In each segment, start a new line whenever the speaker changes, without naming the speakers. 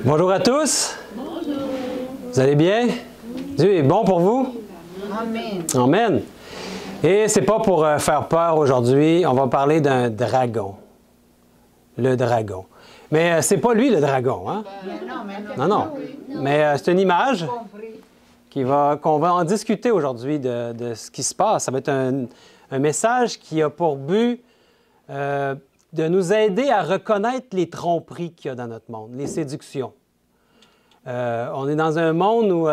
Bonjour à tous. Bonjour. Vous allez bien? Dieu est bon pour vous?
Amen.
Amen. Et c'est pas pour faire peur aujourd'hui, on va parler d'un dragon. Le dragon. Mais c'est pas lui le dragon, hein? Non. Mais c'est une image qu'on va en discuter aujourd'hui de ce qui se passe. Ça va être un message qui a pour but de nous aider à reconnaître les tromperies qu'il y a dans notre monde, les séductions. On est dans un monde où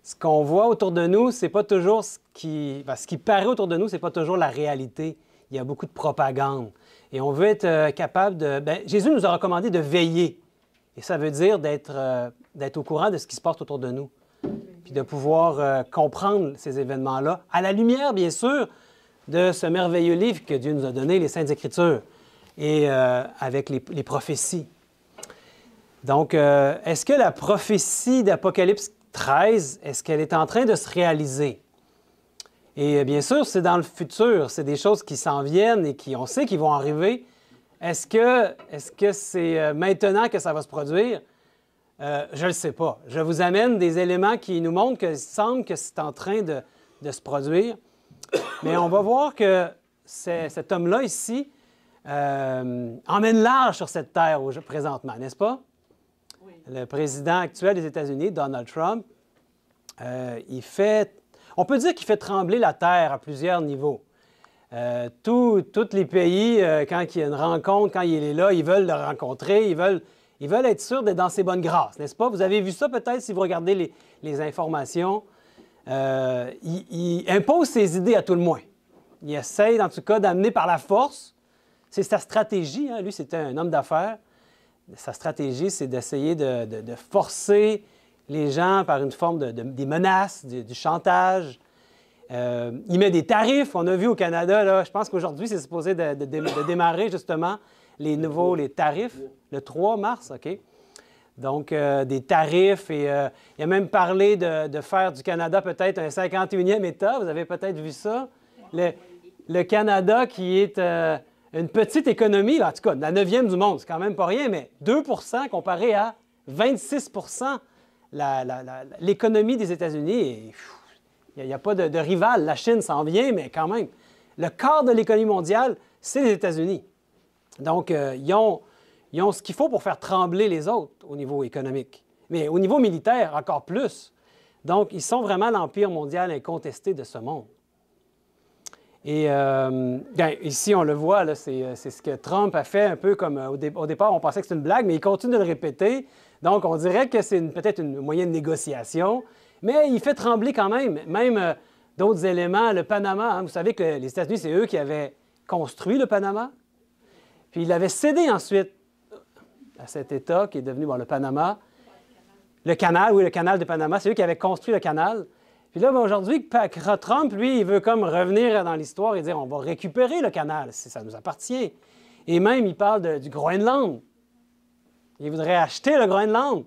ce qu'on voit autour de nous, c'est pas toujours ce qui paraît autour de nous, c'est pas toujours la réalité. Il y a beaucoup de propagande. Et on veut être capable de... Jésus nous a recommandé de veiller. Et ça veut dire d'être au courant de ce qui se passe autour de nous. Puis de pouvoir comprendre ces événements-là, à la lumière, bien sûr, de ce merveilleux livre que Dieu nous a donné, les Saintes Écritures, et avec les prophéties. Donc, est-ce que la prophétie d'Apocalypse 13, est-ce qu'elle est en train de se réaliser? Et bien sûr, c'est dans le futur, c'est des choses qui s'en viennent et on sait qu'ils vont arriver. Est-ce que c'est maintenant que ça va se produire? Je ne le sais pas. Je vous amène des éléments qui nous montrent qu'il semble que c'est en train de se produire. Mais on va voir que cet homme-là ici emmène large sur cette terre présentement, n'est-ce pas? Oui. Le président actuel des États-Unis, Donald Trump, on peut dire qu'il fait trembler la terre à plusieurs niveaux. Tous les pays, quand il y a une rencontre, quand il est là, ils veulent le rencontrer, ils veulent être sûrs d'être dans ses bonnes grâces, n'est-ce pas? Vous avez vu ça peut-être si vous regardez les informations. Il impose ses idées à tout le moins. Il essaie, en tout cas, d'amener par la force. C'est sa stratégie. Hein? Lui, c'était un homme d'affaires. Sa stratégie, c'est d'essayer de forcer les gens par une forme des menaces, du chantage. Il met des tarifs. On a vu au Canada, là, je pense qu'aujourd'hui, c'est supposé de démarrer justement les tarifs, le 3 mars, OK? Donc, des tarifs et il a même parlé de faire du Canada peut-être un 51e État. Vous avez peut-être vu ça. Le Canada qui est une petite économie, là, en tout cas, la 9e du monde, c'est quand même pas rien, mais 2 comparé à 26 l'économie des États-Unis. Il n'y a pas de rival. La Chine s'en vient, mais quand même. Le quart de l'économie mondiale, c'est les États-Unis. Donc, ils ont ce qu'il faut pour faire trembler les autres au niveau économique. Mais au niveau militaire, encore plus. Donc, ils sont vraiment l'empire mondial incontesté de ce monde. Et ici, on le voit, là, c'est ce que Trump a fait un peu comme au départ, on pensait que c'était une blague, mais il continue de le répéter. Donc, on dirait que c'est peut-être une moyen de négociation, mais il fait trembler quand même. Même d'autres éléments, le Panama, hein, vous savez que les États-Unis, c'est eux qui avaient construit le Panama. Puis, ils l'avaient cédé ensuite à cet État qui est devenu le Panama. Le canal de Panama, c'est eux qui avaient construit le canal. Puis là, aujourd'hui, Trump, lui, il veut comme revenir dans l'histoire et dire on va récupérer le canal, ça nous appartient. Et même, il parle du Groenland. Il voudrait acheter le Groenland.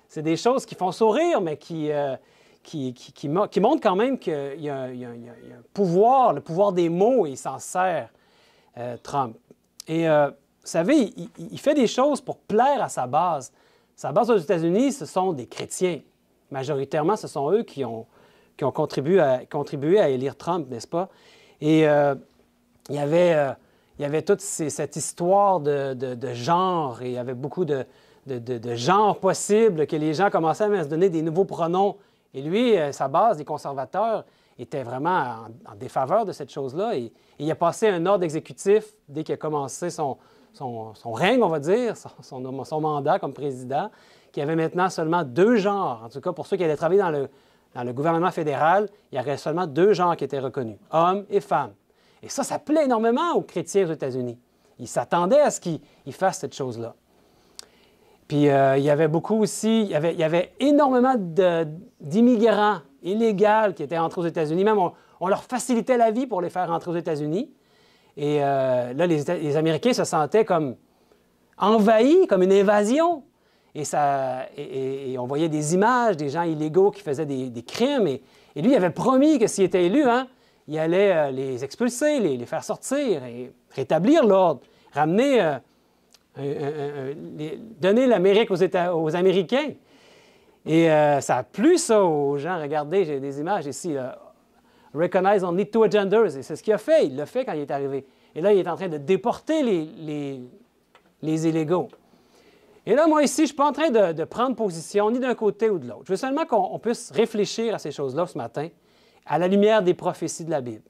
C'est des choses qui font sourire, mais qui montrent quand même qu'il y a un pouvoir, le pouvoir des mots, et il s'en sert, Trump. Et vous savez, il fait des choses pour plaire à sa base. Sa base aux États-Unis, ce sont des chrétiens. Majoritairement, ce sont eux qui ont contribué à élire Trump, n'est-ce pas? Et il y avait toute cette histoire de genre, et il y avait beaucoup de genres possibles, que les gens commençaient à se donner des nouveaux pronoms. Et lui, sa base, les conservateurs, était vraiment en défaveur de cette chose-là. Et il a passé un ordre exécutif dès qu'il a commencé son règne, on va dire, son mandat comme président, qui avait maintenant seulement 2 genres. En tout cas, pour ceux qui allaient travailler dans le gouvernement fédéral, il y aurait seulement 2 genres qui étaient reconnus, hommes et femmes. Et ça plaît énormément aux chrétiens aux États-Unis. Ils s'attendaient à ce qu'ils fassent cette chose-là. Puis il y avait beaucoup aussi, il y avait énormément d'immigrants illégaux qui étaient entrés aux États-Unis. Même on leur facilitait la vie pour les faire rentrer aux États-Unis. Et là, les Américains se sentaient comme envahis, comme une invasion. Et on voyait des images des gens illégaux qui faisaient des crimes. Et lui, il avait promis que s'il était élu, il allait les expulser, les faire sortir et rétablir l'ordre, ramener donner l'Amérique aux Américains. Et ça a plu ça aux gens. Regardez, j'ai des images ici. Là. Recognize only two genders. Et c'est ce qu'il a fait. Il l'a fait quand il est arrivé. Et là, il est en train de déporter les illégaux. Et là, moi, ici, je ne suis pas en train de prendre position ni d'un côté ou de l'autre. Je veux seulement qu'on puisse réfléchir à ces choses-là ce matin à la lumière des prophéties de la Bible.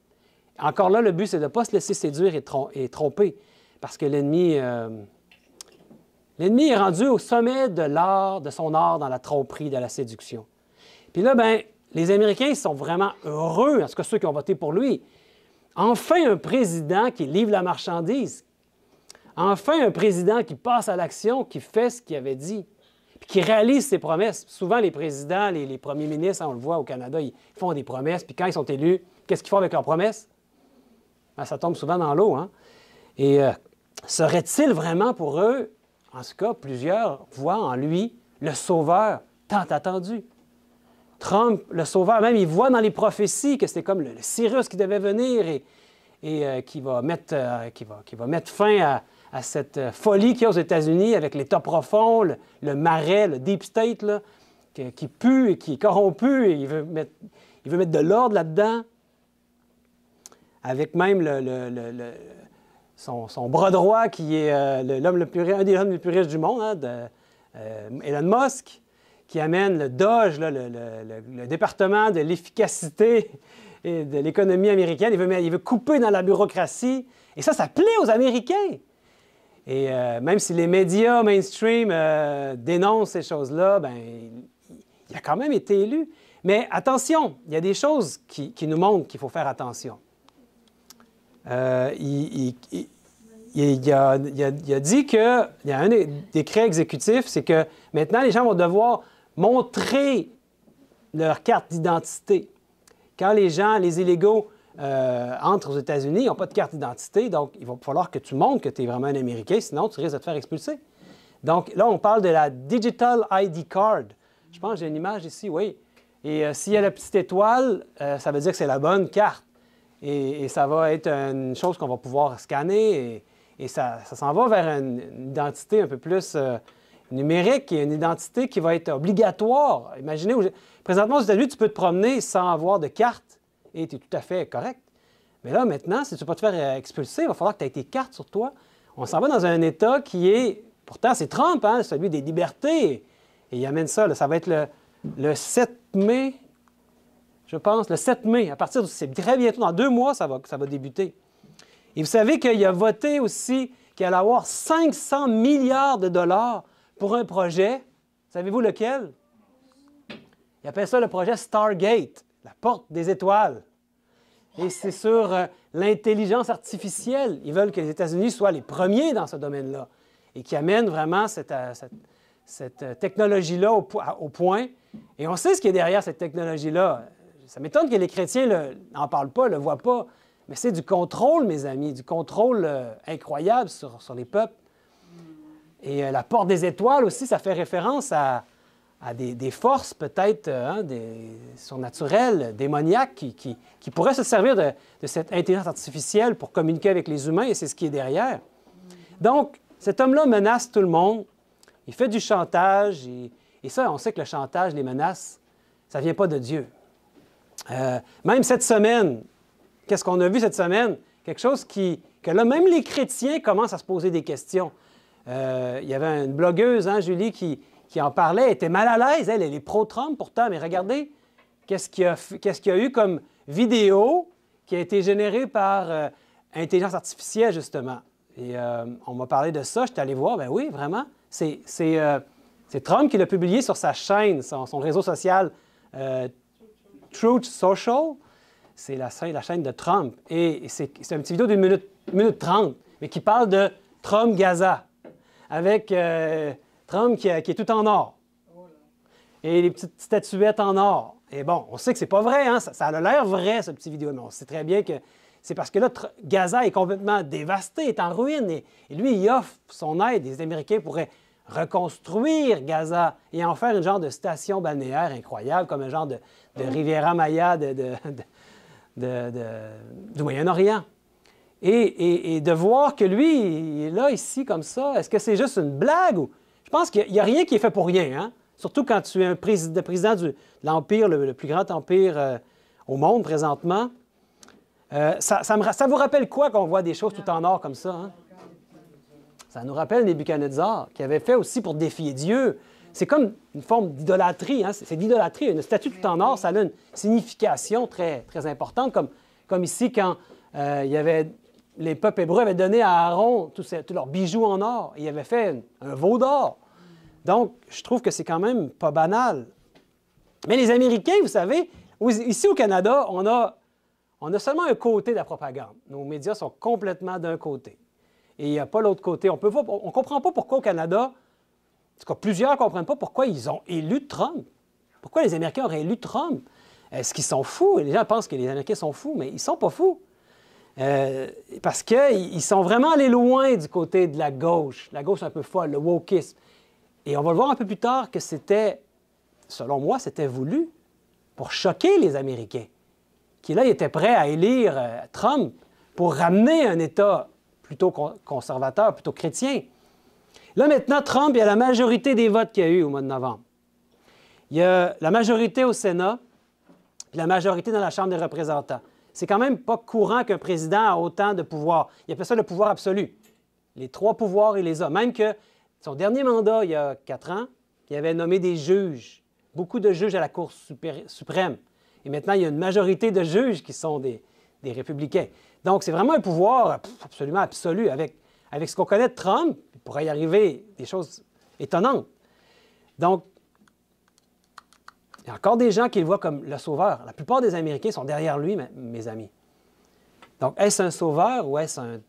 Encore là, le but, c'est de ne pas se laisser séduire et tromper, parce que l'ennemi est rendu au sommet de son art dans la tromperie, de la séduction. Puis là, bien, les Américains ils sont vraiment heureux, en tout cas ceux qui ont voté pour lui. Enfin, un président qui livre la marchandise. Enfin, un président qui passe à l'action, qui fait ce qu'il avait dit, puis qui réalise ses promesses. Souvent, les présidents, les premiers ministres, on le voit au Canada, ils font des promesses, puis quand ils sont élus, qu'est-ce qu'ils font avec leurs promesses? Bien, ça tombe souvent dans l'eau. Hein? Et serait-il vraiment pour eux, en tout cas, plusieurs voient en lui le sauveur tant attendu? Trump, le sauveur, même, il voit dans les prophéties que c'est comme le Cyrus qui devait venir et qui va mettre fin à cette folie qu'il y a aux États-Unis avec l'État profond, le marais, le deep state, là, qui pue et qui est corrompu, et il veut mettre de l'ordre là-dedans, avec même son bras droit qui est un des hommes les plus riches du monde, hein, Elon Musk, qui amène le DOGE, là, le département de l'efficacité et de l'économie américaine. Il veut couper dans la bureaucratie. Et ça plaît aux Américains. Et même si les médias mainstream dénoncent ces choses-là, bien, il a quand même été élu. Mais attention, il y a des choses qui nous montrent qu'il faut faire attention. Il a dit qu'il y a un décret exécutif, c'est que maintenant, les gens vont devoir montrer leur carte d'identité. Quand les illégaux, entrent aux États-Unis, ils n'ont pas de carte d'identité, donc il va falloir que tu montres que tu es vraiment un Américain, sinon tu risques de te faire expulser. Donc là, on parle de la Digital ID Card. Je pense que j'ai une image ici, oui. Et s'il y a la petite étoile, ça veut dire que c'est la bonne carte. Et ça va être une chose qu'on va pouvoir scanner et ça s'en va vers une identité un peu plus numérique et une identité qui va être obligatoire. Imaginez, présentement aux États-Unis, tu peux te promener sans avoir de carte et tu es tout à fait correct. Mais là, maintenant, si tu ne veux pas te faire expulser, il va falloir que tu aies tes cartes sur toi. On s'en va dans un État qui est, pourtant c'est Trump, hein, celui des libertés. Et il amène ça, là, ça va être le 7 mai, je pense, le 7 mai. À partir de, c'est très bientôt, dans 2 mois, ça va débuter. Et vous savez qu'il a voté aussi qu'il allait avoir 500 milliards de dollars pour un projet. Savez-vous lequel? Il appelle ça le projet Stargate, la porte des étoiles. Et c'est sur l'intelligence artificielle. Ils veulent que les États-Unis soient les premiers dans ce domaine-là et qui amènent vraiment cette technologie-là au point. Et on sait ce qui est derrière cette technologie-là. Ça m'étonne que les chrétiens n'en parlent pas, ne le voient pas. Mais c'est du contrôle, mes amis, du contrôle incroyable sur les peuples. Et la porte des étoiles aussi, ça fait référence à des forces peut-être surnaturelles, démoniaques, qui pourraient se servir de cette intelligence artificielle pour communiquer avec les humains, et c'est ce qui est derrière. Donc, cet homme-là menace tout le monde. Il fait du chantage, et ça, on sait que le chantage, les menaces, ça ne vient pas de Dieu. Même cette semaine, qu'est-ce qu'on a vu cette semaine? Quelque chose que là, même les chrétiens commencent à se poser des questions. Il y avait une blogueuse, hein, Julie, qui en parlait, elle était mal à l'aise. Elle est pro-Trump pourtant, mais regardez qu'est-ce qu'il y a eu comme vidéo qui a été générée par intelligence artificielle, justement. Et on m'a parlé de ça, je suis allé voir, ben oui, vraiment. C'est Trump qui l'a publié sur sa chaîne, son réseau social Truth Social. C'est la chaîne de Trump. Et c'est une petite vidéo d'1 minute 30, mais qui parle de Trump-Gaza, avec Trump qui est tout en or. Et les petites statuettes en or. Et bon, on sait que c'est pas vrai, hein? Ça a l'air vrai, ce petit vidéo, mais on sait très bien que c'est parce que là, Gaza est complètement dévasté, est en ruine, et lui, il offre son aide. Les Américains pourraient reconstruire Gaza et en faire une genre de station balnéaire incroyable, comme un genre de Riviera Maya du Moyen-Orient. Et de voir que lui, il est là, ici, comme ça, est-ce que c'est juste une blague? Ou... Je pense qu'il n'y a rien qui est fait pour rien, hein? Surtout quand tu es un président de l'Empire, le plus grand empire au monde présentement. Ça vous rappelle quoi qu'on voit des choses tout en or comme ça? Hein? Ça nous rappelle Nebuchadnezzar, qui avait fait aussi pour défier Dieu. C'est comme une forme d'idolâtrie. Hein? C'est d'idolâtrie. Une statue tout en or, ça a une signification très, très importante, comme ici quand il y avait... Les peuples hébreux avaient donné à Aaron tous leurs bijoux en or. Il avait fait un veau d'or. Donc, je trouve que c'est quand même pas banal. Mais les Américains, vous savez, ici au Canada, on a seulement un côté de la propagande. Nos médias sont complètement d'un côté. Et il n'y a pas l'autre côté. On ne comprend pas pourquoi au Canada, en tout cas, plusieurs ne comprennent pas pourquoi ils ont élu Trump. Pourquoi les Américains auraient élu Trump? Est-ce qu'ils sont fous? Les gens pensent que les Américains sont fous, mais ils ne sont pas fous. Parce qu'ils sont vraiment allés loin du côté de la gauche un peu folle, le wokisme. Et on va le voir un peu plus tard que c'était, selon moi, c'était voulu pour choquer les Américains, qui là, ils étaient prêts à élire Trump pour ramener un État plutôt conservateur, plutôt chrétien. Là, maintenant, Trump, il y a la majorité des votes qu'il y a eu au mois de novembre. Il y a la majorité au Sénat, puis la majorité dans la Chambre des représentants. C'est quand même pas courant qu'un président a autant de pouvoir. Il appelle ça le pouvoir absolu. Les 3 pouvoirs, il les a. Même que son dernier mandat, il y a 4 ans, il avait nommé des juges, beaucoup de juges à la Cour suprême. Et maintenant, il y a une majorité de juges qui sont des républicains. Donc, c'est vraiment un pouvoir absolument absolu. Avec ce qu'on connaît de Trump, il pourrait y arriver des choses étonnantes. Donc, il y a encore des gens qui le voient comme le sauveur. La plupart des Américains sont derrière lui, mes amis. Donc, est-ce un sauveur ou est-ce un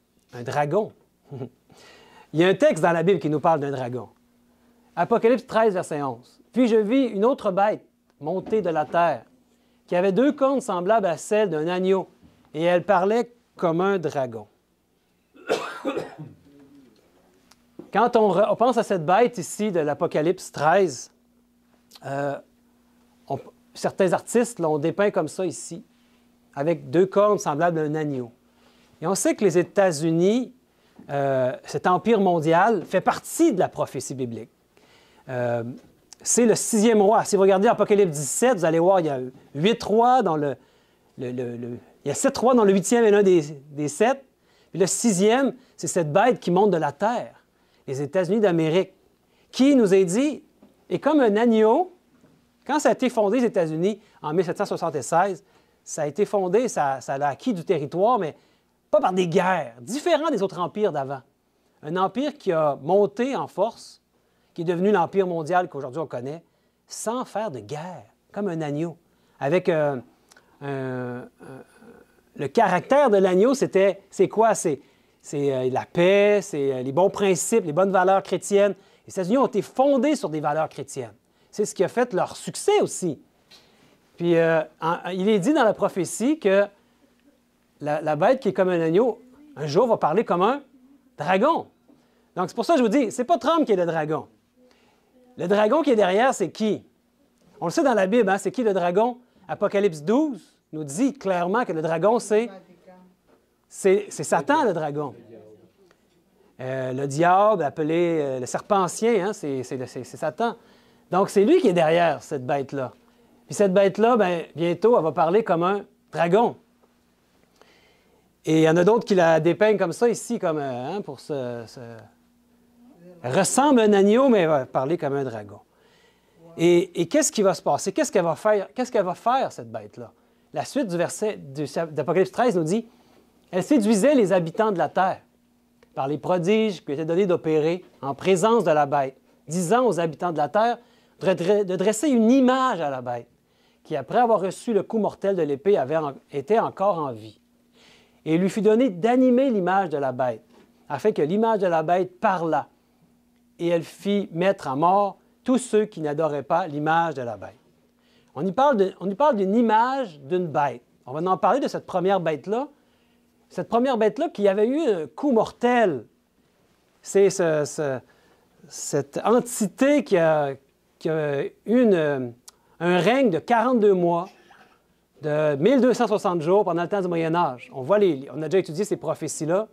dragon? Il y a un texte dans la Bible qui nous parle d'un dragon. Apocalypse 13, verset 11. « Puis je vis une autre bête montée de la terre, qui avait 2 cornes semblables à celles d'un agneau, et elle parlait comme un dragon. » Quand on pense à cette bête ici de l'Apocalypse 13, certains artistes l'ont dépeint comme ça ici, avec 2 cornes semblables à un agneau. Et on sait que les États-Unis, cet empire mondial, fait partie de la prophétie biblique. C'est le 6e roi. Si vous regardez Apocalypse 17, vous allez voir, il y a 8 rois dans il y a 7 rois dans le 8e et l'un des 7. Puis le 6e, c'est cette bête qui monte de la terre, les États-Unis d'Amérique, qui nous est dit, est comme un agneau. Quand ça a été fondé, les États-Unis, en 1776, ça a été fondé, ça a acquis du territoire, mais pas par des guerres, différent des autres empires d'avant. Un empire qui a monté en force, qui est devenu l'empire mondial qu'aujourd'hui on connaît, sans faire de guerre, comme un agneau. Avec le caractère de l'agneau, c'est quoi? C'est la paix, c'est les bons principes, les bonnes valeurs chrétiennes. Les États-Unis ont été fondés sur des valeurs chrétiennes. C'est ce qui a fait leur succès aussi. Puis, il est dit dans la prophétie que la bête qui est comme un agneau, un jour va parler comme un dragon. Donc, c'est pour ça que je vous dis, c'est pas Trump qui est le dragon. Le dragon qui est derrière, c'est qui? On le sait dans la Bible, hein? C'est qui le dragon? Apocalypse 12 nous dit clairement que le dragon, c'est Satan, le dragon. Le diable, appelé le serpent ancien, hein? C'est Satan. Donc, c'est lui qui est derrière cette bête-là. Puis cette bête-là, bien, bientôt, elle va parler comme un dragon. Et il y en a d'autres qui la dépeignent comme ça ici, comme pour ressemble à un agneau, mais elle va parler comme un dragon. Et qu'est-ce qui va se passer? Qu'est-ce qu'elle va faire? Qu'est-ce qu'elle va faire, cette bête-là? La suite du verset d'Apocalypse 13 nous dit « Elle séduisait les habitants de la terre par les prodiges qui étaient donnés d'opérer en présence de la bête, disant aux habitants de la terre de dresser une image à la bête, qui, après avoir reçu le coup mortel de l'épée, était encore en vie. Et il lui fut donné d'animer l'image de la bête, afin que l'image de la bête parlât, et elle fit mettre à mort tous ceux qui n'adoraient pas l'image de la bête. On y parle d'une image d'une bête. On va en parler de cette première bête-là. Cette première bête-là qui avait eu un coup mortel. C'est cette entité qui a eu un règne de 42 mois, de 1260 jours pendant le temps du Moyen Âge. On a déjà étudié ces prophéties-là.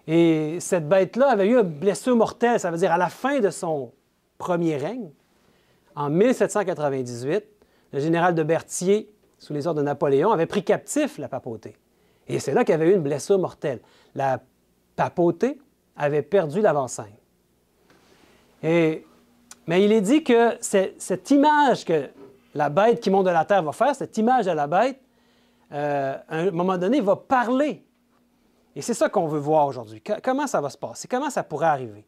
Et cette bête-là avait eu une blessure mortelle, ça veut dire à la fin de son premier règne, en 1798, le général de Berthier, sous les ordres de Napoléon, avait pris captif la papauté. Et c'est là qu'il y avait eu une blessure mortelle. La papauté avait perdu l'avant-scène. Mais il est dit que cette image que la bête qui monte de la terre va faire, cette image de la bête, à un moment donné, va parler. Et c'est ça qu'on veut voir aujourd'hui. Comment ça va se passer? Comment ça pourrait arriver?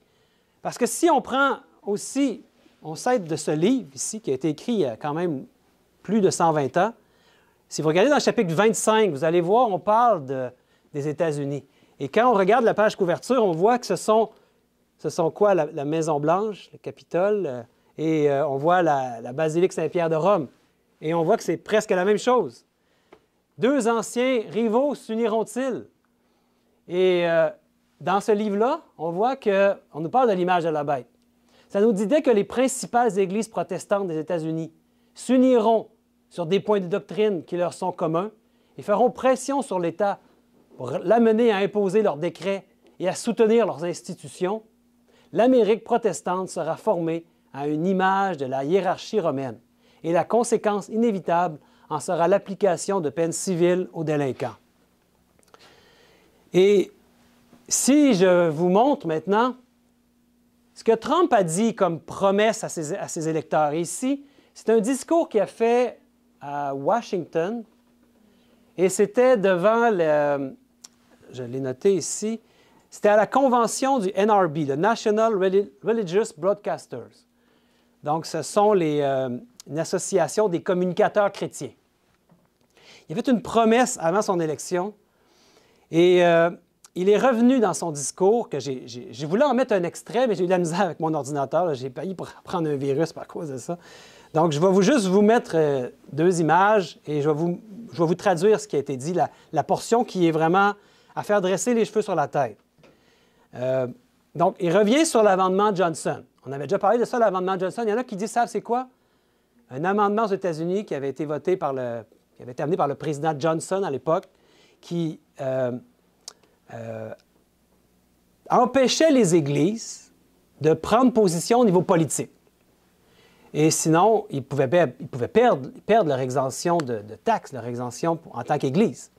Parce que si on prend aussi, on s'aide de ce livre ici, qui a été écrit il y a quand même plus de 120 ans, si vous regardez dans le chapitre 25, vous allez voir, on parle des États-Unis. Et quand on regarde la page couverture, on voit que ce sont quoi? La Maison-Blanche, le Capitole, et on voit la basilique Saint-Pierre de Rome. Et on voit que c'est presque la même chose. Deux anciens rivaux s'uniront-ils? Et dans ce livre-là, on voit qu'on nous parle de l'image de la bête. Ça nous dit dès que les principales églises protestantes des États-Unis s'uniront sur des points de doctrine qui leur sont communs et feront pression sur l'État pour l'amener à imposer leurs décrets et à soutenir leurs institutions, l'Amérique protestante sera formée à une image de la hiérarchie romaine et la conséquence inévitable en sera l'application de peines civiles aux délinquants. Et si je vous montre maintenant ce que Trump a dit comme promesse à ses électeurs, et ici, c'est un discours qu'il a fait à Washington, et c'était devant je l'ai noté ici, c'était à la convention du NRB, le National Religious Broadcasters. Donc, ce sont une association des communicateurs chrétiens. Il a fait une promesse avant son élection, et il est revenu dans son discours, que j'ai voulu en mettre un extrait, mais j'ai eu de la misère avec mon ordinateur. J'ai failli prendre un virus par cause de ça. Donc, je vais juste vous mettre deux images et je vais vous traduire ce qui a été dit, la portion qui est vraiment à faire dresser les cheveux sur la tête. Donc, il revient sur l'amendement Johnson. On avait déjà parlé de ça, l'amendement Johnson. Il y en a qui disent, savent c'est quoi? Un amendement aux États-Unis qui avait été voté qui avait été amené par le président Johnson à l'époque, qui empêchait les églises de prendre position au niveau politique. Et sinon, ils pouvaient perdre leur exemption de taxes, leur exemption en tant qu'Église.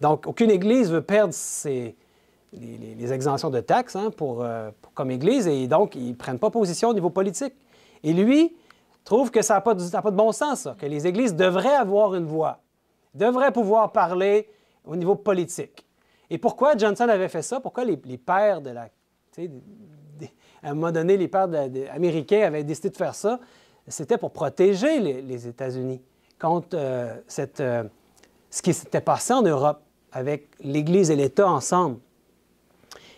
Donc, aucune Église veut perdre les exemptions de taxes comme Église, et donc, ils ne prennent pas position au niveau politique. Et lui trouve que ça n'a pas de bon sens, ça, que les Églises devraient avoir une voix, devraient pouvoir parler au niveau politique. Et pourquoi Johnson avait fait ça? Pourquoi les pères à un moment donné, les pères américains avaient décidé de faire ça? C'était pour protéger les États-Unis contre ce qui s'était passé en Europe avec l'Église et l'État ensemble.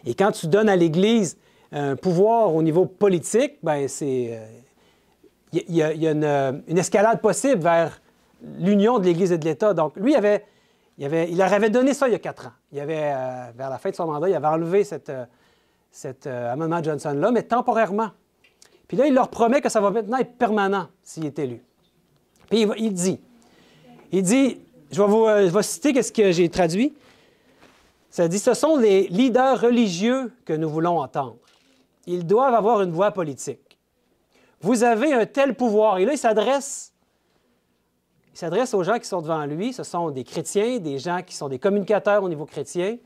Et quand tu donnes à l'Église un pouvoir au niveau politique, bien, il y a une escalade possible vers l'union de l'Église et de l'État. Donc, lui, il leur avait donné ça il y a 4 ans. Vers la fin de son mandat, il avait enlevé cet amendement Johnson-là, mais temporairement. Puis là, il leur promet que ça va maintenant être permanent s'il est élu. Puis il dit, je vais citer ce que j'ai traduit. Ça dit, ce sont les leaders religieux que nous voulons entendre. Ils doivent avoir une voix politique. Vous avez un tel pouvoir. Et là, il s'adresse aux gens qui sont devant lui. Ce sont des chrétiens, des gens qui sont des communicateurs au niveau chrétien.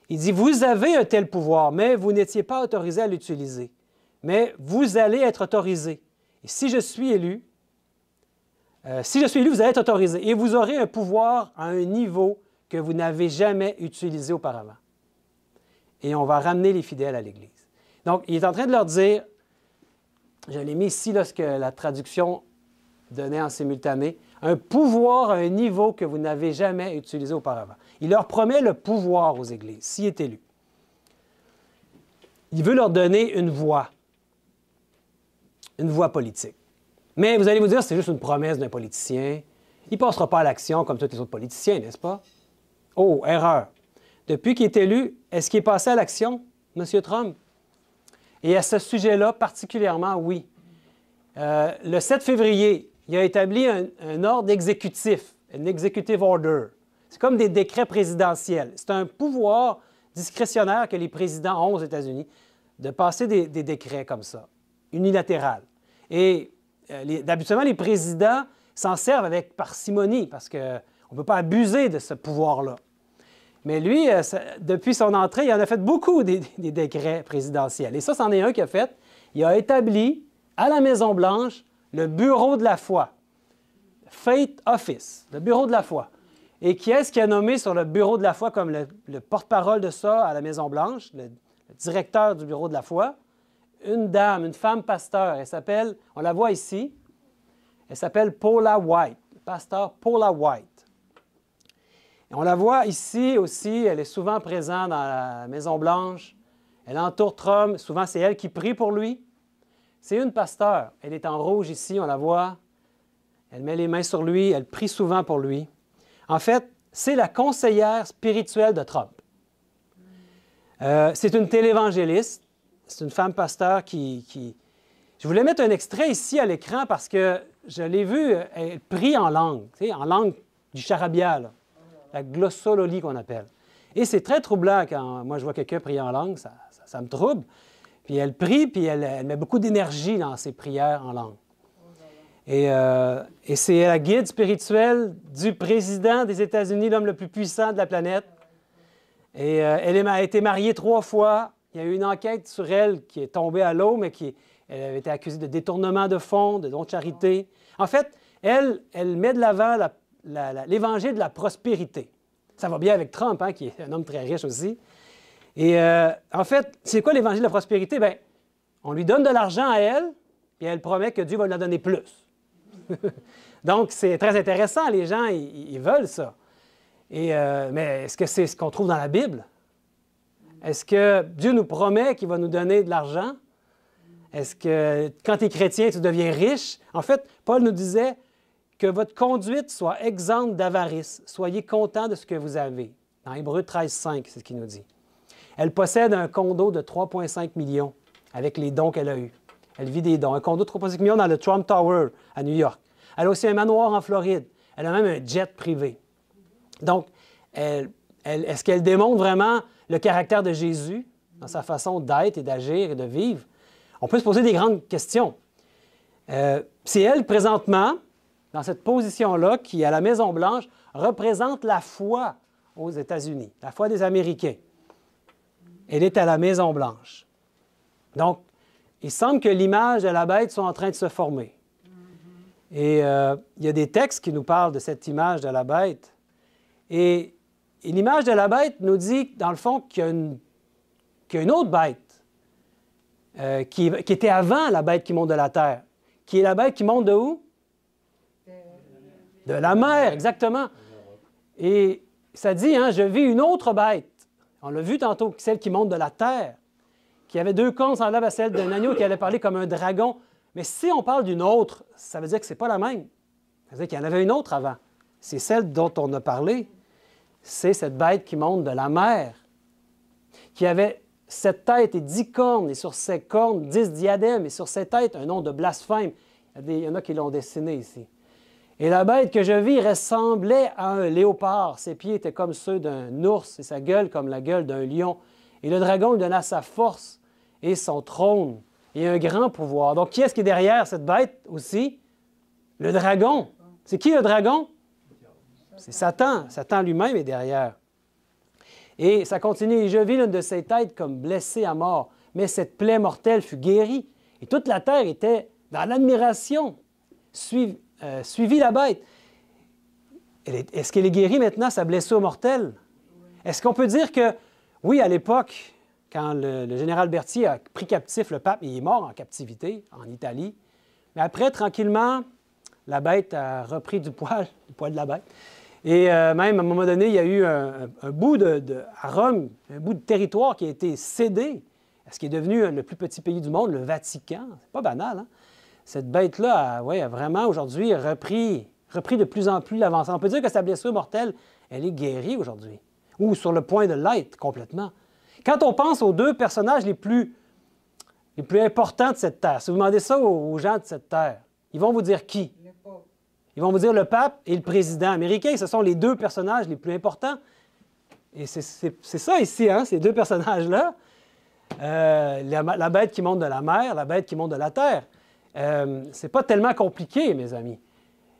Il dit, vous avez un tel pouvoir, mais vous n'étiez pas autorisé à l'utiliser. Mais vous allez être autorisé. Et si je suis élu, vous allez être autorisé. Et vous aurez un pouvoir à un niveau que vous n'avez jamais utilisé auparavant. Et on va ramener les fidèles à l'Église. Donc, il est en train de leur dire, je l'ai mis ici, là, ce que la traduction donnait en simultané, un pouvoir à un niveau que vous n'avez jamais utilisé auparavant. Il leur promet le pouvoir aux Églises, s'il est élu. Il veut leur donner une voix politique. Mais vous allez vous dire, c'est juste une promesse d'un politicien. Il ne passera pas à l'action comme tous les autres politiciens, n'est-ce pas? Oh, erreur. Depuis qu'il est élu, est-ce qu'il est passé à l'action, M. Trump? Et à ce sujet-là, particulièrement, oui. Le 7 février, il a établi un ordre exécutif un executive order. C'est comme des décrets présidentiels. C'est un pouvoir discrétionnaire que les présidents ont aux États-Unis de passer des décrets comme ça, unilatéral. Et habituellement, les présidents s'en servent avec parcimonie parce qu'on ne peut pas abuser de ce pouvoir-là. Mais lui, depuis son entrée, il en a fait beaucoup des décrets présidentiels. Et ça, c'en est un qu'il a fait. Il a établi à la Maison-Blanche le bureau de la foi, Faith Office, le bureau de la foi. Et qui est-ce qui a nommé sur le bureau de la foi comme le porte-parole de ça à la Maison-Blanche, le directeur du bureau de la foi? Une dame, une femme pasteur. Elle s'appelle, on la voit ici, elle s'appelle Paula White, pasteur Paula White. Et on la voit ici aussi, elle est souvent présente dans la Maison-Blanche. Elle entoure Trump, souvent c'est elle qui prie pour lui. C'est une pasteur. Elle est en rouge ici, on la voit. Elle met les mains sur lui, elle prie souvent pour lui. En fait, c'est la conseillère spirituelle de Trump. C'est une télévangéliste. C'est une femme pasteur qui... Je voulais mettre un extrait ici à l'écran parce que je l'ai vu, elle prie en langue, tu sais, en langue du charabia, là, la glossolalie qu'on appelle. Et c'est très troublant quand moi je vois quelqu'un prier en langue, ça me trouble. Puis elle prie, puis elle met beaucoup d'énergie dans ses prières en langue. Et c'est la guide spirituelle du président des États-Unis, l'homme le plus puissant de la planète. Et elle a été mariée 3 fois. Il y a eu une enquête sur elle qui est tombée à l'eau, mais elle avait été accusée de détournement de fonds, de dons de charité. En fait, elle met de l'avant l'évangile de la prospérité. Ça va bien avec Trump, hein, qui est un homme très riche aussi. Et en fait, c'est quoi l'évangile de la prospérité? Bien, on lui donne de l'argent à elle, et elle promet que Dieu va lui en donner plus. Donc, c'est très intéressant. Les gens, ils veulent ça. Mais est-ce que c'est ce qu'on trouve dans la Bible? Est-ce que Dieu nous promet qu'il va nous donner de l'argent? Est-ce que quand tu es chrétien, tu deviens riche? En fait, Paul nous disait que votre conduite soit exempte d'avarice. Soyez content de ce que vous avez. Dans Hébreux 13,5, c'est ce qu'il nous dit. Elle possède un condo de 3,5 millions avec les dons qu'elle a eus. Elle vit des dons. Un condo de 3,5 millions dans le Trump Tower à New York. Elle a aussi un manoir en Floride. Elle a même un jet privé. Donc, est-ce qu'elle démontre vraiment le caractère de Jésus dans sa façon d'être et d'agir et de vivre? On peut se poser des grandes questions. C'est elle, présentement, dans cette position-là, qui, à la Maison-Blanche, représente la foi aux États-Unis, la foi des Américains. Elle est à la Maison-Blanche. Donc, il semble que l'image de la bête soit en train de se former. Et il y a des textes qui nous parlent de cette image de la bête. Et l'image de la bête nous dit, dans le fond, qu'il y a une autre bête qui était avant la bête qui monte de la terre, qui est la bête qui monte de où? De la mer, exactement. Et ça dit, hein, je vis une autre bête. On l'a vu tantôt, celle qui monte de la terre, qui avait 2 cornes semblables à celle d'un agneau, qui allait parler comme un dragon. Mais si on parle d'une autre, ça veut dire que ce n'est pas la même. Ça veut dire qu'il y en avait une autre avant. C'est celle dont on a parlé. C'est cette bête qui monte de la mer, qui avait 7 têtes et 10 cornes, et sur ces cornes, 10 diadèmes, et sur ces têtes, un nom de blasphème. Il y en a qui l'ont dessiné ici. Et la bête que je vis ressemblait à un léopard. Ses pieds étaient comme ceux d'un ours et sa gueule comme la gueule d'un lion. Et le dragon lui donna sa force et son trône et un grand pouvoir. Donc, qui est-ce qui est derrière cette bête aussi? Le dragon. C'est qui le dragon? C'est Satan. Satan lui-même est derrière. Et ça continue. Et je vis l'une de ses têtes comme blessée à mort. Mais cette plaie mortelle fut guérie. Et toute la terre était dans l'admiration, suivit la bête. Est-ce qu'elle est guérie maintenant, sa blessure mortelle? Est-ce qu'on peut dire que, oui, à l'époque, quand le général Berthier a pris captif le pape, il est mort en captivité en Italie, mais après, tranquillement, la bête a repris du poil de la bête. Et même, à un moment donné, il y a eu un bout à Rome, un bout de territoire qui a été cédé à ce qui est devenu le plus petit pays du monde, le Vatican. C'est pas banal, hein? Cette bête-là a vraiment, aujourd'hui, repris de plus en plus l'avancée. On peut dire que sa blessure mortelle, elle est guérie aujourd'hui, ou sur le point de l'être complètement. Quand on pense aux 2 personnages les plus importants de cette terre, si vous demandez ça aux gens de cette terre, ils vont vous dire qui? Ils vont vous dire le pape et le président américain. Ce sont les deux personnages les plus importants. Et c'est ça ici, hein, ces deux personnages-là. La bête qui monte de la mer, la bête qui monte de la terre. C'est pas tellement compliqué, mes amis.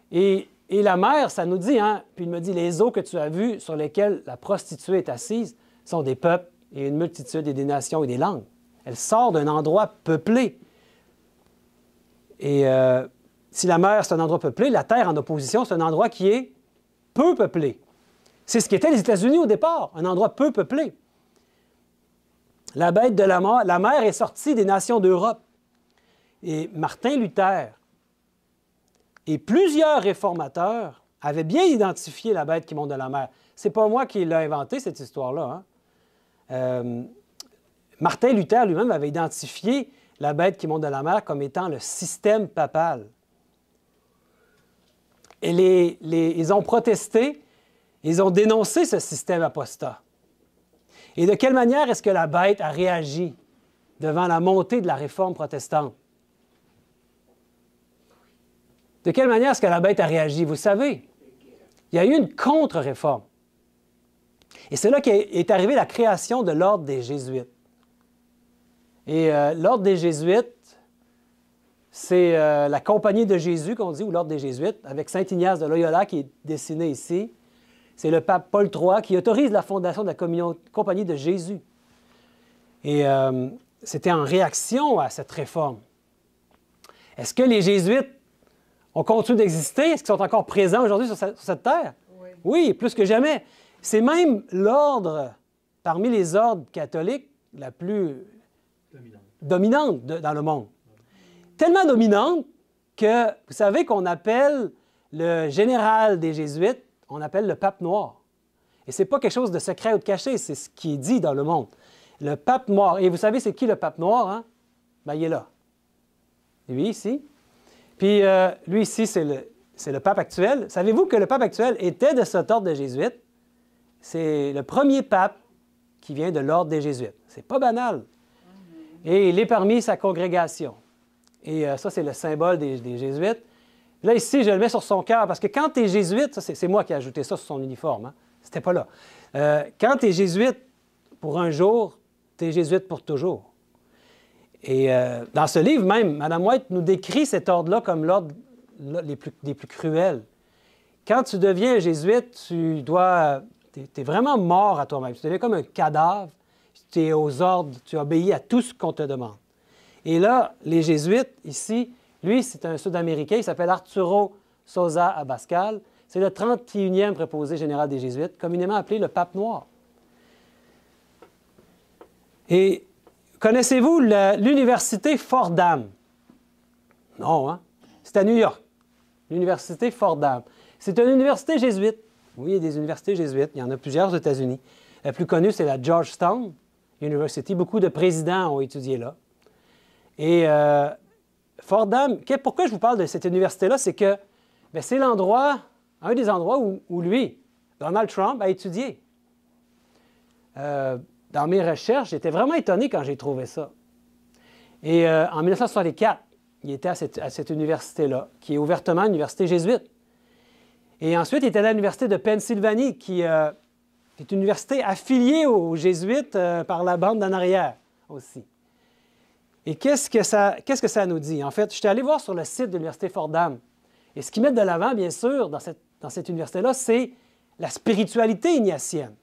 Et la mer, ça nous dit, hein, puis il me dit, les eaux que tu as vues sur lesquelles la prostituée est assise sont des peuples et une multitude et des nations et des langues. Elle sort d'un endroit peuplé. Et si la mer, c'est un endroit peuplé, la terre, en opposition, c'est un endroit qui est peu peuplé. C'est ce qu'étaient les États-Unis au départ, un endroit peu peuplé. La bête de la mer est sortie des nations d'Europe. Et Martin Luther et plusieurs réformateurs avaient bien identifié la bête qui monte de la mer. Ce n'est pas moi qui l'ai inventé, cette histoire-là. Hein? Martin Luther lui-même avait identifié la bête qui monte de la mer comme étant le système papal. Et ils ont protesté, ils ont dénoncé ce système apostat. Et de quelle manière est-ce que la bête a réagi devant la montée de la réforme protestante? De quelle manière est-ce que la bête a réagi? Vous savez, il y a eu une contre-réforme. Et c'est là qu'est arrivée la création de l'ordre des Jésuites. Et l'ordre des Jésuites, c'est la Compagnie de Jésus, qu'on dit, ou l'ordre des Jésuites, avec Saint Ignace de Loyola qui est dessiné ici. C'est le pape Paul III qui autorise la fondation de la Compagnie de Jésus. Et c'était en réaction à cette réforme. Est-ce que les Jésuites ont continué d'exister? Est-ce qu'ils sont encore présents aujourd'hui sur cette terre? Oui. Oui, plus que jamais. C'est même l'ordre, parmi les ordres catholiques, la plus dominante dans le monde. Tellement dominante que, vous savez qu'on appelle le général des Jésuites, on appelle le pape noir. Et ce n'est pas quelque chose de secret ou de caché, c'est ce qui est dit dans le monde. Le pape noir. Et vous savez, c'est qui le pape noir? Hein? Bien, il est là. Lui, ici. Puis, lui, ici, c'est le pape actuel. Savez-vous que le pape actuel était de cet ordre de Jésuites? C'est le premier pape qui vient de l'ordre des Jésuites. C'est pas banal. Et il est parmi sa congrégation. Et ça, c'est le symbole des Jésuites. Là, ici, je le mets sur son cœur, parce que quand tu es jésuite, ça, c'est moi qui ai ajouté ça sur son uniforme, hein? C'était pas là. Quand tu es jésuite pour un jour, tu es jésuite pour toujours. Et dans ce livre même, Mme White nous décrit cet ordre-là comme l'ordre des plus cruels. Quand tu deviens jésuite, tu es vraiment mort à toi-même. Tu deviens comme un cadavre, tu es aux ordres, tu obéis à tout ce qu'on te demande. Et là, les jésuites, ici, lui, c'est un Sud-Américain, il s'appelle Arturo Sosa Abascal. C'est le 31e préposé général des Jésuites, communément appelé le pape noir. Et connaissez-vous l'université Fordham? Non, hein? C'est à New York, l'université Fordham. C'est une université jésuite. Oui, il y a des universités jésuites, il y en a plusieurs aux États-Unis. La plus connue, c'est la Georgetown University. Beaucoup de présidents ont étudié là. Et Fordham, pourquoi je vous parle de cette université-là? C'est que c'est l'endroit, un des endroits où lui, Donald Trump, a étudié. Dans mes recherches, j'étais vraiment étonné quand j'ai trouvé ça. Et en 1964, il était à cette université-là, qui est ouvertement une université jésuite. Et ensuite, il était à l'université de Pennsylvanie, qui est une université affiliée aux jésuites par la bande d'en arrière aussi. Et qu'est-ce que ça nous dit? En fait, je suis allé voir sur le site de l'université Fordham. Et ce qu'ils mettent de l'avant, bien sûr, dans cette université-là, c'est la spiritualité ignatienne.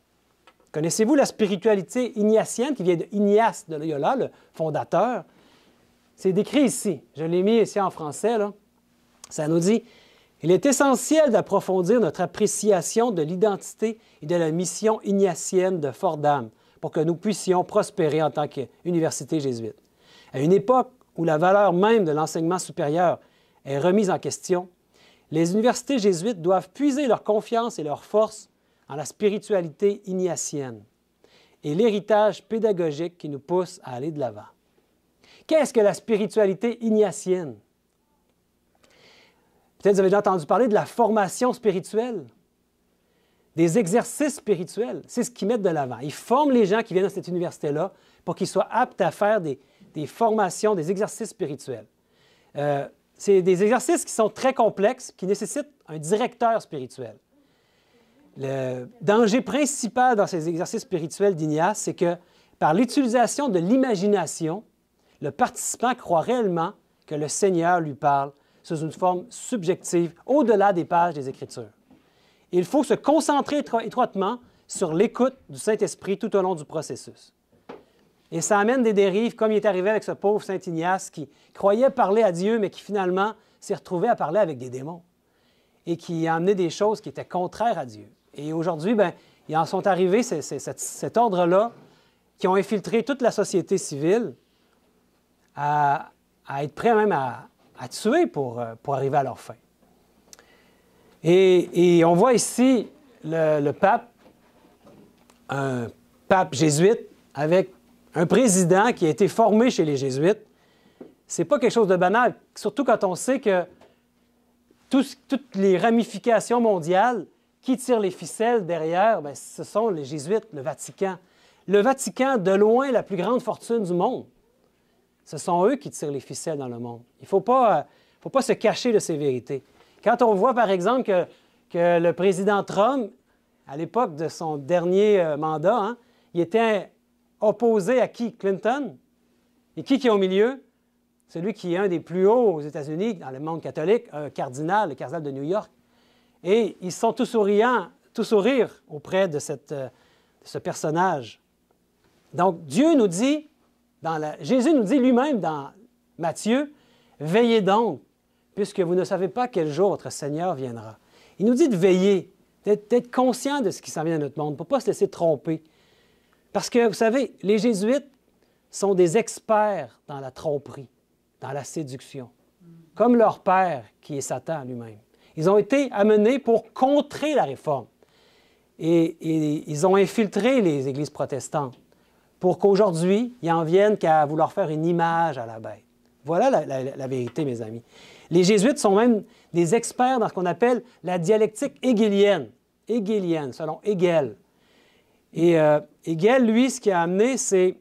Connaissez-vous la spiritualité ignatienne qui vient de Ignace de Loyola, le fondateur? C'est décrit ici. Je l'ai mis ici en français, là. Ça nous dit « Il est essentiel d'approfondir notre appréciation de l'identité et de la mission ignatienne de Fordham pour que nous puissions prospérer en tant qu'université jésuite. À une époque où la valeur même de l'enseignement supérieur est remise en question, les universités jésuites doivent puiser leur confiance et leur force en la spiritualité ignatienne et l'héritage pédagogique qui nous pousse à aller de l'avant. » Qu'est-ce que la spiritualité ignatienne? Peut-être vous avez déjà entendu parler de la formation spirituelle, des exercices spirituels. C'est ce qu'ils mettent de l'avant. Ils forment les gens qui viennent à cette université-là pour qu'ils soient aptes à faire des formations, des exercices spirituels. c'est des exercices qui sont très complexes, qui nécessitent un directeur spirituel. Le danger principal dans ces exercices spirituels d'Ignace, c'est que par l'utilisation de l'imagination, le participant croit réellement que le Seigneur lui parle sous une forme subjective, au-delà des pages des Écritures. Il faut se concentrer étroitement sur l'écoute du Saint-Esprit tout au long du processus. Et ça amène des dérives, comme il est arrivé avec ce pauvre Saint Ignace qui croyait parler à Dieu, mais qui finalement s'est retrouvé à parler avec des démons et qui a amené des choses qui étaient contraires à Dieu. Et aujourd'hui, bien, ils en sont arrivés, cet ordre-là, qui ont infiltré toute la société civile à être prêts même à tuer pour arriver à leur fin. Et on voit ici le pape, un pape jésuite, avec un président qui a été formé chez les jésuites. Ce n'est pas quelque chose de banal, surtout quand on sait que toutes les ramifications mondiales, qui tirent les ficelles derrière, bien, ce sont les jésuites, le Vatican. Le Vatican, de loin, la plus grande fortune du monde. Ce sont eux qui tirent les ficelles dans le monde. Il ne faut pas se cacher de ces vérités. Quand on voit, par exemple, que le président Trump, à l'époque de son dernier mandat, hein, il était opposé à qui? Clinton. Et qui est au milieu? Celui qui est un des plus hauts aux États-Unis, dans le monde catholique, un cardinal, le cardinal de New York. Et ils sont tous souriants, tous sourires auprès de ce personnage. Donc, Dieu nous dit, Jésus nous dit lui-même dans Matthieu, « Veillez donc, puisque vous ne savez pas quel jour votre Seigneur viendra. » Il nous dit de veiller, d'être conscient de ce qui s'en vient dans notre monde, pour ne pas se laisser tromper. Parce que, vous savez, les Jésuites sont des experts dans la tromperie, dans la séduction, comme leur père qui est Satan lui-même. Ils ont été amenés pour contrer la Réforme. Et ils ont infiltré les églises protestantes pour qu'aujourd'hui, ils en viennent qu'à vouloir faire une image à la bête. Voilà la vérité, mes amis. Les Jésuites sont même des experts dans ce qu'on appelle la dialectique hegelienne, selon Hegel. Et Hegel, lui, ce qu'il a amené, c'est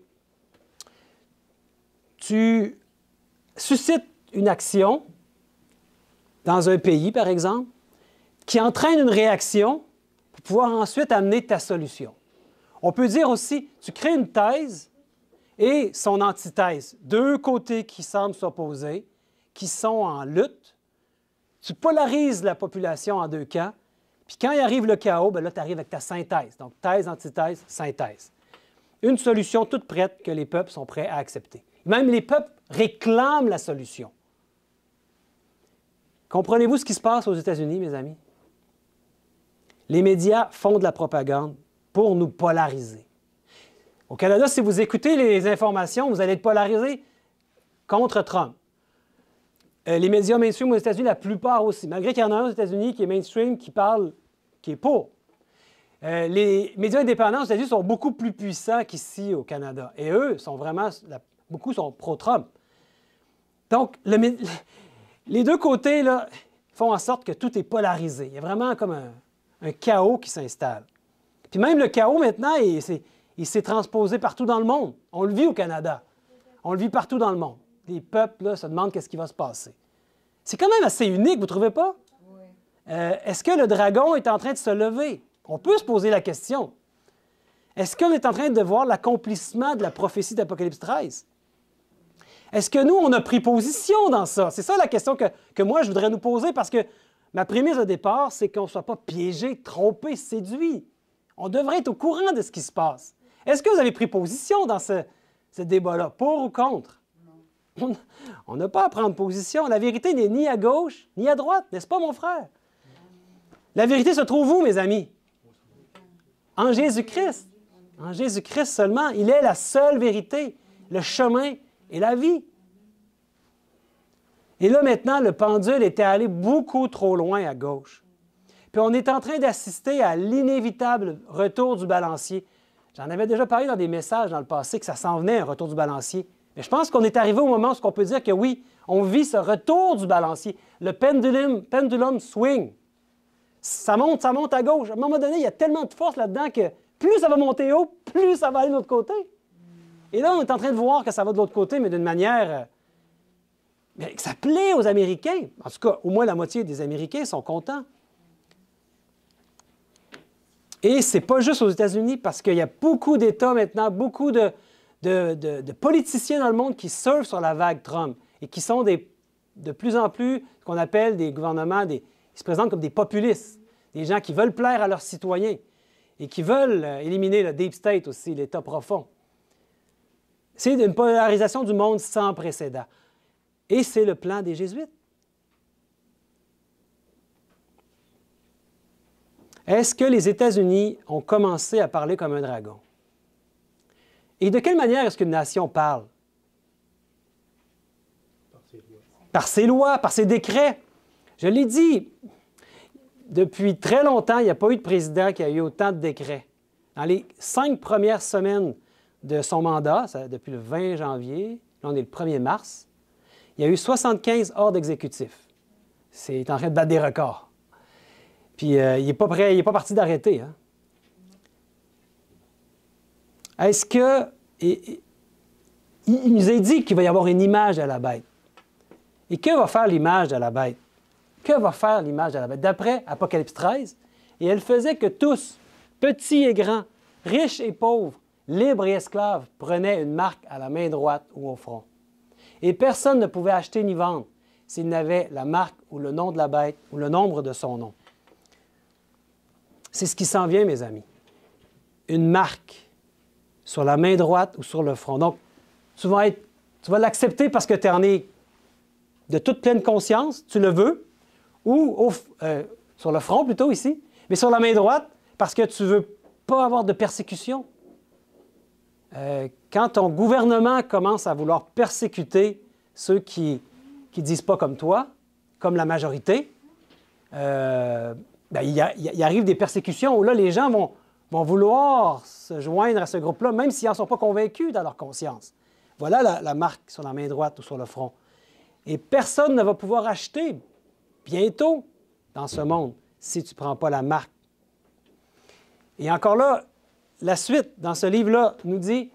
tu suscites une action dans un pays, par exemple, qui entraîne une réaction pour pouvoir ensuite amener ta solution. On peut dire aussi, tu crées une thèse et son antithèse, deux côtés qui semblent s'opposer, qui sont en lutte. Tu polarises la population en deux camps, puis quand il arrive le chaos, bien là, tu arrives avec ta synthèse. Donc, thèse, antithèse, synthèse. Une solution toute prête que les peuples sont prêts à accepter. Même les peuples réclament la solution. Comprenez-vous ce qui se passe aux États-Unis, mes amis? Les médias font de la propagande pour nous polariser. Au Canada, si vous écoutez les informations, vous allez être polarisé contre Trump. Les médias mainstream aux États-Unis, la plupart aussi, malgré qu'il y en a un aux États-Unis qui est mainstream, qui est pour. Les médias indépendants aux États-Unis sont beaucoup plus puissants qu'ici au Canada. Et eux, beaucoup sont pro-Trump. Donc, les deux côtés là, font en sorte que tout est polarisé. Il y a vraiment comme un chaos qui s'installe. Puis même le chaos, maintenant, il s'est transposé partout dans le monde. On le vit au Canada. On le vit partout dans le monde. Les peuples là, se demandent qu'est-ce qui va se passer. C'est quand même assez unique, vous ne trouvez pas? Oui. Est-ce que le dragon est en train de se lever? On peut se poser la question. Est-ce qu'on est en train de voir l'accomplissement de la prophétie d'Apocalypse 13? Est-ce que nous, on a pris position dans ça? C'est ça la question que moi, je voudrais nous poser parce que ma prémisse au départ, c'est qu'on ne soit pas piégé, trompé, séduit. On devrait être au courant de ce qui se passe. Est-ce que vous avez pris position dans ce débat-là, pour ou contre? Non. On n'a pas à prendre position. La vérité n'est ni à gauche, ni à droite, n'est-ce pas, mon frère? La vérité se trouve où, mes amis? En Jésus-Christ. En Jésus-Christ seulement. Il est la seule vérité, le chemin et la vie. Et là, maintenant, le pendule était allé beaucoup trop loin à gauche. Puis on est en train d'assister à l'inévitable retour du balancier. J'en avais déjà parlé dans des messages dans le passé que ça s'en venait, un retour du balancier. Mais je pense qu'on est arrivé au moment où on peut dire que oui, on vit ce retour du balancier. Le pendulum swing. Ça monte à gauche. À un moment donné, il y a tellement de force là-dedans que plus ça va monter haut, plus ça va aller de l'autre côté. Et là, on est en train de voir que ça va de l'autre côté, mais d'une manière Mais ça plaît aux Américains. En tout cas, au moins la moitié des Américains sont contents. Et ce n'est pas juste aux États-Unis, parce qu'il y a beaucoup d'États maintenant, beaucoup de politiciens dans le monde qui surfent sur la vague Trump et qui sont de plus en plus ce qu'on appelle des gouvernements, ils se présentent comme des populistes, des gens qui veulent plaire à leurs citoyens et qui veulent éliminer le deep state aussi, l'État profond. C'est une polarisation du monde sans précédent. Et c'est le plan des Jésuites. Est-ce que les États-Unis ont commencé à parler comme un dragon? Et de quelle manière est-ce qu'une nation parle? Par ses lois, par ses décrets. Je l'ai dit, depuis très longtemps, il n'y a pas eu de président qui a eu autant de décrets. Dans les 5 premières semaines de son mandat, depuis le 20 janvier, là on est le 1er mars, il y a eu 75 ordres exécutifs. C'est en train de battre des records. Puis il n'est pas prêt, il n'est pas parti d'arrêter. Hein? Est-ce que... il nous a dit qu'il va y avoir une image de la bête. Et que va faire l'image de la bête? Que va faire l'image de la bête? D'après Apocalypse 13, et elle faisait que tous, petits et grands, riches et pauvres, libres et esclaves, prenaient une marque à la main droite ou au front. Et personne ne pouvait acheter ni vendre s'il n'avait la marque ou le nom de la bête ou le nombre de son nom. C'est ce qui s'en vient, mes amis. Une marque sur la main droite ou sur le front. Donc, tu vas l'accepter parce que tu en es de toute pleine conscience, tu le veux, ou sur le front plutôt ici, mais sur la main droite parce que tu ne veux pas avoir de persécution. Quand ton gouvernement commence à vouloir persécuter ceux qui ne disent pas comme toi, comme la majorité, il arrive des persécutions où là, les gens vont vouloir se joindre à ce groupe-là, même s'ils n'en sont pas convaincus dans leur conscience. Voilà la marque sur la main droite ou sur le front. Et personne ne va pouvoir acheter bientôt dans ce monde si tu ne prends pas la marque. Et encore là, la suite dans ce livre-là nous dit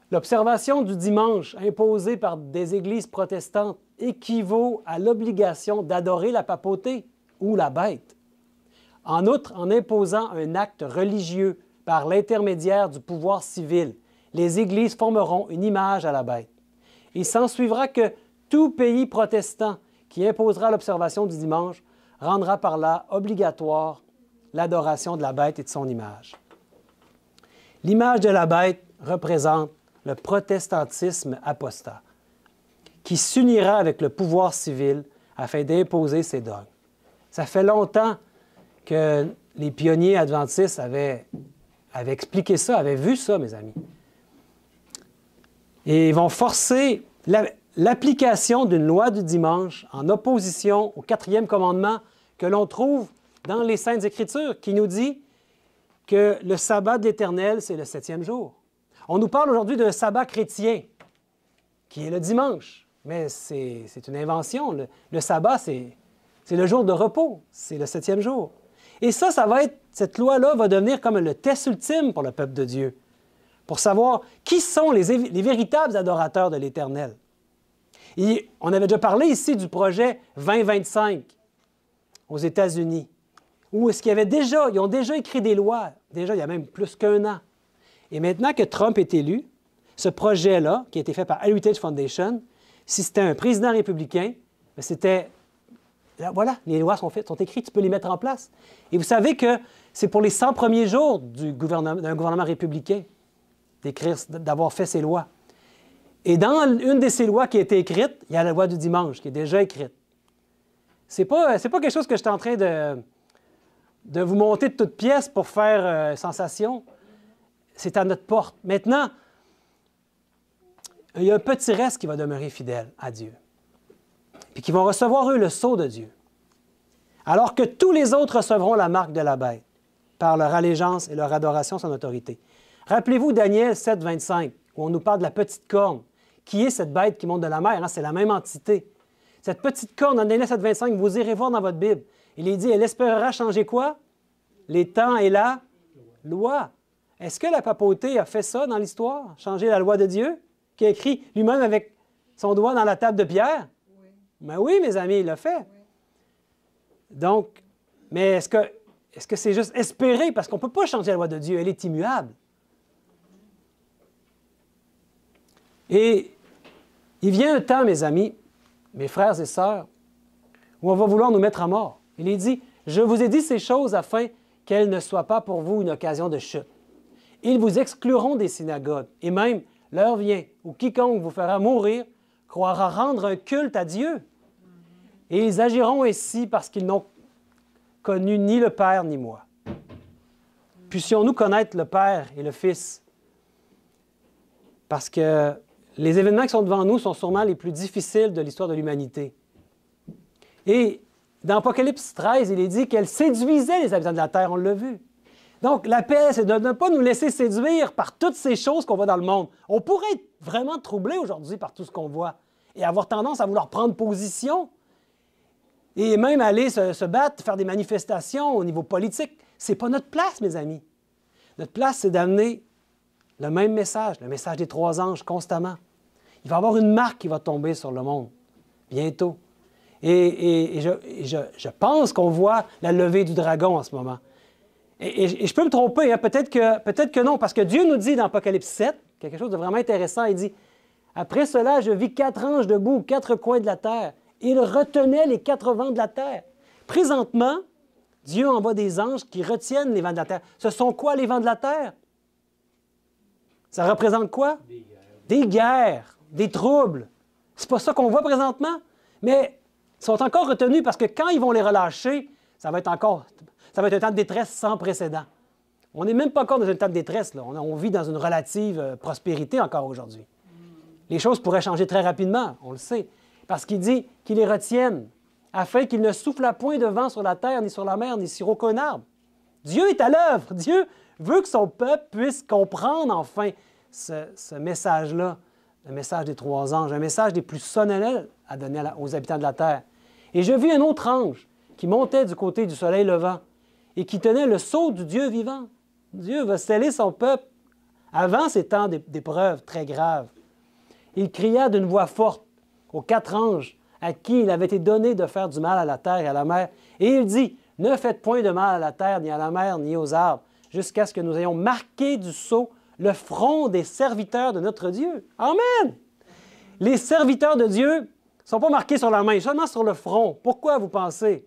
l'observation du dimanche imposée par des églises protestantes équivaut à l'obligation d'adorer la papauté ou la bête. En outre, en imposant un acte religieux par l'intermédiaire du pouvoir civil, les églises formeront une image à la bête. Il s'ensuivra que tout pays protestant qui imposera l'observation du dimanche rendra par là obligatoire l'adoration de la bête et de son image. L'image de la bête représente le protestantisme apostat, qui s'unira avec le pouvoir civil afin d'imposer ses dogmes. Ça fait longtemps que les pionniers adventistes avaient expliqué ça, avaient vu ça, mes amis. Et ils vont forcer l'application d'une loi du dimanche en opposition au 4e commandement que l'on trouve dans les Saintes Écritures, qui nous dit que le sabbat de l'Éternel, c'est le 7e jour. On nous parle aujourd'hui d'un sabbat chrétien, qui est le dimanche, mais c'est une invention. Le sabbat, c'est le jour de repos, c'est le 7e jour. Et cette loi-là va devenir comme le test ultime pour le peuple de Dieu, pour savoir qui sont les véritables adorateurs de l'Éternel. Et on avait déjà parlé ici du projet 2025 aux États-Unis, où ils ont déjà écrit des lois, déjà il y a même plus qu'1 an. Et maintenant que Trump est élu, ce projet-là, qui a été fait par Heritage Foundation, si c'était un président républicain, c'était... Voilà, les lois sont écrites, tu peux les mettre en place. Et vous savez que c'est pour les 100 premiers jours d'un gouvernement républicain d'avoir fait ces lois. Et dans une de ces lois qui a été écrite, il y a la loi du dimanche qui est déjà écrite. C'est pas quelque chose que je suis en train de vous monter de toutes pièces pour faire sensation. C'est à notre porte. Maintenant, il y a un petit reste qui va demeurer fidèle à Dieu, puis qui vont recevoir, eux, le sceau de Dieu, alors que tous les autres recevront la marque de la bête par leur allégeance et leur adoration à son autorité. Rappelez-vous Daniel 7, 25, où on nous parle de la petite corne. Qui est cette bête qui monte de la mer? Hein? C'est la même entité. Cette petite corne, dans Daniel 7, 25, vous irez voir dans votre Bible. Il est dit, elle espérera changer quoi? Les temps et la loi. Est-ce que la papauté a fait ça dans l'histoire? Changer la loi de Dieu? Qui a écrit lui-même avec son doigt dans la table de pierre? Mais oui, mes amis, il l'a fait. Donc, mais est-ce que c'est juste espérer? Parce qu'on ne peut pas changer la loi de Dieu, elle est immuable. Et il vient un temps, mes amis, mes frères et sœurs, où on va vouloir nous mettre à mort. Il est dit, « Je vous ai dit ces choses afin qu'elles ne soient pas pour vous une occasion de chute. Ils vous excluront des synagogues, et même l'heure vient où quiconque vous fera mourir croira rendre un culte à Dieu. Et ils agiront ainsi parce qu'ils n'ont connu ni le Père ni moi. Puissions-nous connaître le Père et le Fils? Parce que les événements qui sont devant nous sont sûrement les plus difficiles de l'histoire de l'humanité. Et dans Apocalypse 13, il est dit qu'elle séduisait les habitants de la terre, on l'a vu. Donc, la paix, c'est de ne pas nous laisser séduire par toutes ces choses qu'on voit dans le monde. On pourrait être vraiment troublé aujourd'hui par tout ce qu'on voit et avoir tendance à vouloir prendre position et même aller se battre, faire des manifestations au niveau politique. Ce n'est pas notre place, mes amis. Notre place, c'est d'amener le même message, le message des 3 anges, constamment. Il va y avoir une marque qui va tomber sur le monde, bientôt. Et je pense qu'on voit la levée du dragon en ce moment. Et je peux me tromper, hein? Peut-être que non, parce que Dieu nous dit dans Apocalypse 7, quelque chose de vraiment intéressant, il dit « Après cela, je vis 4 anges debout aux 4 coins de la terre. Ils retenaient les 4 vents de la terre. » Présentement, Dieu envoie des anges qui retiennent les vents de la terre. Ce sont quoi les vents de la terre? Ça représente quoi? Des guerres, des troubles. C'est pas ça qu'on voit présentement, mais ils sont encore retenus parce que quand ils vont les relâcher, ça va être un temps de détresse sans précédent. On n'est même pas encore dans un temps de détresse, là. On vit dans une relative prospérité encore aujourd'hui. Les choses pourraient changer très rapidement, on le sait, parce qu'il dit qu'ils les retiennent, afin qu'il ne souffle point de vent sur la terre, ni sur la mer, ni sur aucun arbre. Dieu est à l'œuvre. Dieu veut que son peuple puisse comprendre enfin ce message-là, le message des 3 anges, un message des plus solennels à donner aux habitants de la terre. Et je vis un autre ange qui montait du côté du soleil levant et qui tenait le sceau du Dieu vivant. Dieu va sceller son peuple avant ces temps d'épreuves très graves. Il cria d'une voix forte aux 4 anges à qui il avait été donné de faire du mal à la terre et à la mer. Et il dit, « Ne faites point de mal à la terre, ni à la mer, ni aux arbres, jusqu'à ce que nous ayons marqué du sceau le front des serviteurs de notre Dieu. » Amen! Les serviteurs de Dieu ne sont pas marqués sur la main, seulement sur le front. Pourquoi, vous pensez?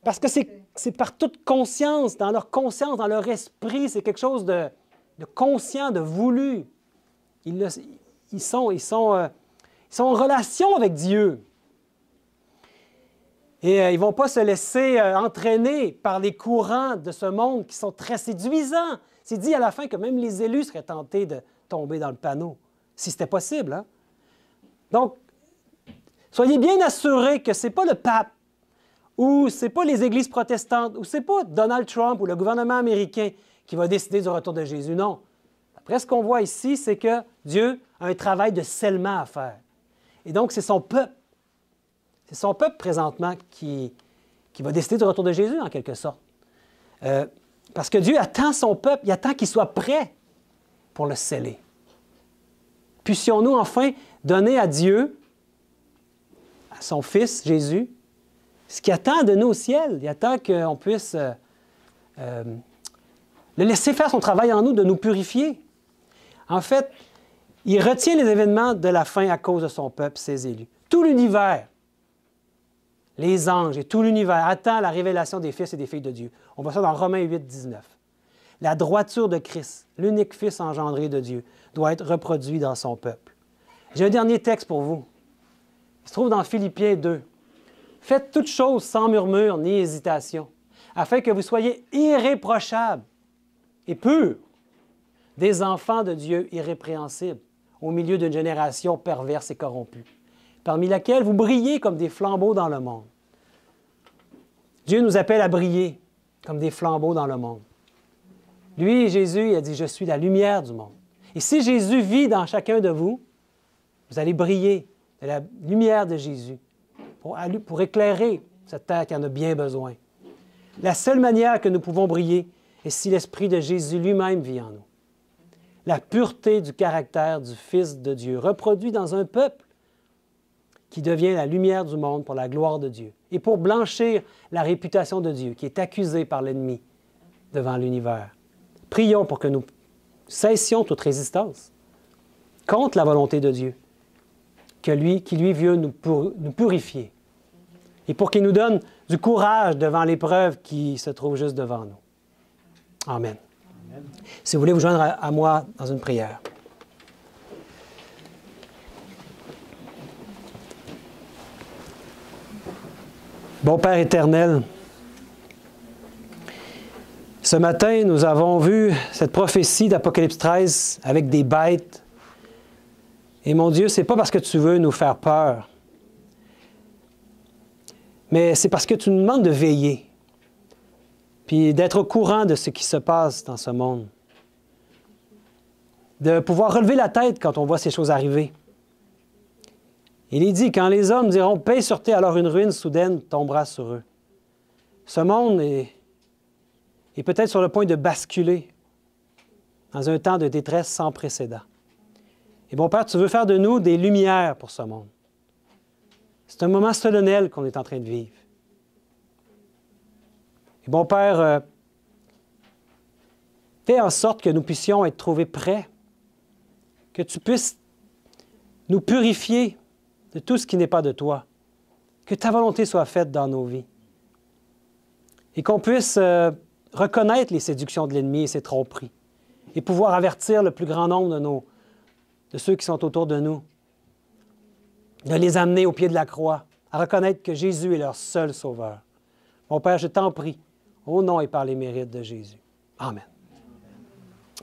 Parce que c'est par toute conscience, dans leur esprit, c'est quelque chose de conscient, de voulu. Ils sont en relation avec Dieu. Et ils ne vont pas se laisser entraîner par les courants de ce monde qui sont très séduisants. C'est dit à la fin que même les élus seraient tentés de tomber dans le panneau, si c'était possible. Hein? Donc, soyez bien assurés que ce n'est pas le pape, ou ce n'est pas les églises protestantes, ou ce n'est pas Donald Trump ou le gouvernement américain qui va décider du retour de Jésus. Non. Après, ce qu'on voit ici, c'est que Dieu a un travail de scellement à faire. Et donc, c'est son peuple. C'est son peuple présentement qui va décider du retour de Jésus, en quelque sorte. Parce que Dieu attend son peuple, il attend qu'il soit prêt pour le sceller. Puissions-nous enfin donner à Dieu, à son Fils Jésus, ce qu'il attend de nous au ciel. Il attend qu'on puisse le laisser faire son travail en nous, de nous purifier. En fait, il retient les événements de la fin à cause de son peuple, ses élus. Tout l'univers, les anges et tout l'univers attend la révélation des fils et des filles de Dieu. On voit ça dans Romains 8, 19. La droiture de Christ, l'unique Fils engendré de Dieu, doit être reproduit dans son peuple. J'ai un dernier texte pour vous. Il se trouve dans Philippiens 2. Faites toutes choses sans murmure ni hésitation, afin que vous soyez irréprochables et purs, des enfants de Dieu irrépréhensibles, au milieu d'une génération perverse et corrompue, parmi laquelle vous brillez comme des flambeaux dans le monde. Dieu nous appelle à briller comme des flambeaux dans le monde. Lui, Jésus, il a dit, « Je suis la lumière du monde. » Et si Jésus vit dans chacun de vous, vous allez briller de la lumière de Jésus pour éclairer cette terre qui en a bien besoin. La seule manière que nous pouvons briller est si l'Esprit de Jésus lui-même vit en nous. La pureté du caractère du Fils de Dieu reproduit dans un peuple qui devient la lumière du monde pour la gloire de Dieu et pour blanchir la réputation de Dieu qui est accusée par l'ennemi devant l'univers. Prions pour que nous cessions toute résistance contre la volonté de Dieu, qui lui veut nous purifier et pour qu'il nous donne du courage devant l'épreuve qui se trouve juste devant nous. Amen. Amen. Si vous voulez vous joindre à moi dans une prière. Bon Père éternel, ce matin, nous avons vu cette prophétie d'Apocalypse 13 avec des bêtes. Et mon Dieu, ce n'est pas parce que tu veux nous faire peur, mais c'est parce que tu nous demandes de veiller, puis d'être au courant de ce qui se passe dans ce monde, de pouvoir relever la tête quand on voit ces choses arriver. Il est dit, quand les hommes diront « Paix sur terre », alors une ruine soudaine tombera sur eux. Ce monde est peut-être sur le point de basculer dans un temps de détresse sans précédent. Et bon Père, tu veux faire de nous des lumières pour ce monde. C'est un moment solennel qu'on est en train de vivre. Et bon Père, fais en sorte que nous puissions être trouvés prêts, que tu puisses nous purifier de tout ce qui n'est pas de toi, que ta volonté soit faite dans nos vies et qu'on puisse reconnaître les séductions de l'ennemi et ses tromperies et pouvoir avertir le plus grand nombre de ceux qui sont autour de nous, de les amener au pied de la croix, à reconnaître que Jésus est leur seul sauveur. Mon Père, je t'en prie, au nom et par les mérites de Jésus. Amen.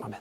Amen.